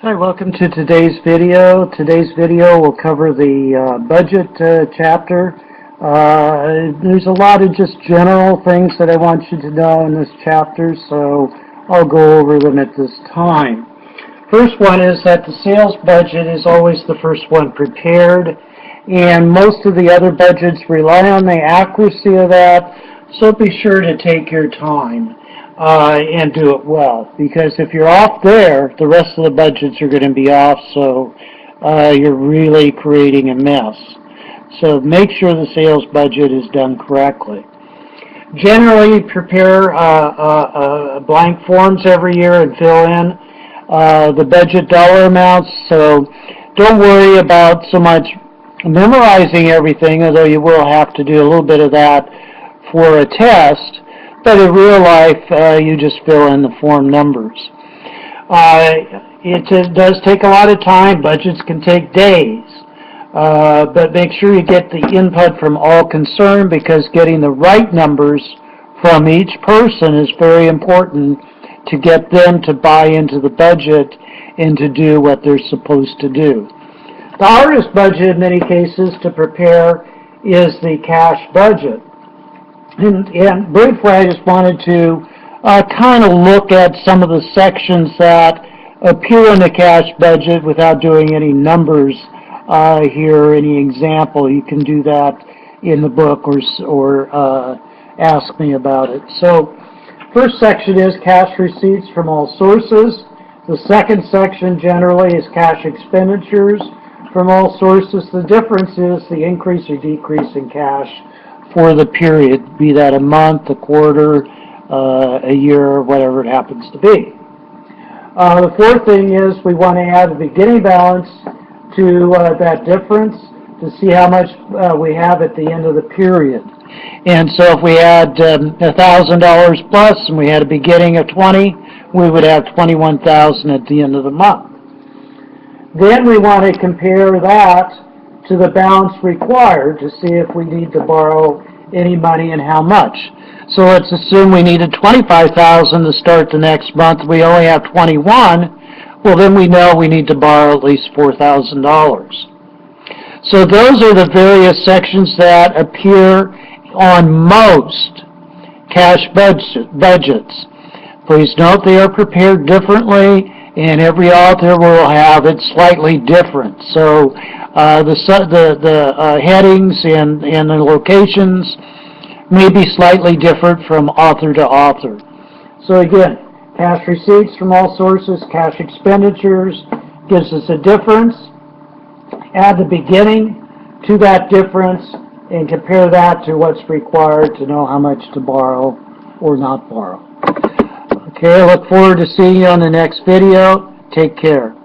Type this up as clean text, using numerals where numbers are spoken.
Hi, welcome to today's video. Today's video will cover the budget chapter. There's a lot of just general things that I want you to know in this chapter, so I'll go over them at this time. First one is that the sales budget is always the first one prepared, and most of the other budgets rely on the accuracy of that, so be sure to take your time. And do it well, because if you're off there, the rest of the budgets are going to be off, so you're really creating a mess. So make sure the sales budget is done correctly. Generally, prepare blank forms every year and fill in the budget dollar amounts, so don't worry about so much memorizing everything, although you will have to do a little bit of that for a test. But in real life, you just fill in the form numbers. It does take a lot of time. Budgets can take days. But make sure you get the input from all concerned, because getting the right numbers from each person is very important to get them to buy into the budget and to do what they're supposed to do. The hardest budget in many cases to prepare is the cash budget. And briefly, I just wanted to kind of look at some of the sections that appear in the cash budget without doing any numbers here, any example. You can do that in the book or ask me about it. So, first section is cash receipts from all sources. The second section generally is cash expenditures from all sources. The difference is the increase or decrease in cash for the period, be that a month, a quarter, a year, whatever it happens to be. The fourth thing is we want to add a beginning balance to that difference to see how much we have at the end of the period. And so if we had $1,000 plus and we had a beginning of 20, we would have 21,000 at the end of the month. Then we want to compare that to the balance required to see if we need to borrow any money and how much. So let's assume we needed $25,000 to start the next month. We only have 21. Well, then we know we need to borrow at least $4,000. So those are the various sections that appear on most cash budgets. Please note they are prepared differently, and every author will have it slightly different. So the headings and the locations may be slightly different from author to author. So again, cash receipts from all sources, cash expenditures gives us a difference. Add the beginning to that difference and compare that to what's required to know how much to borrow or not borrow. Okay, I look forward to seeing you on the next video. Take care.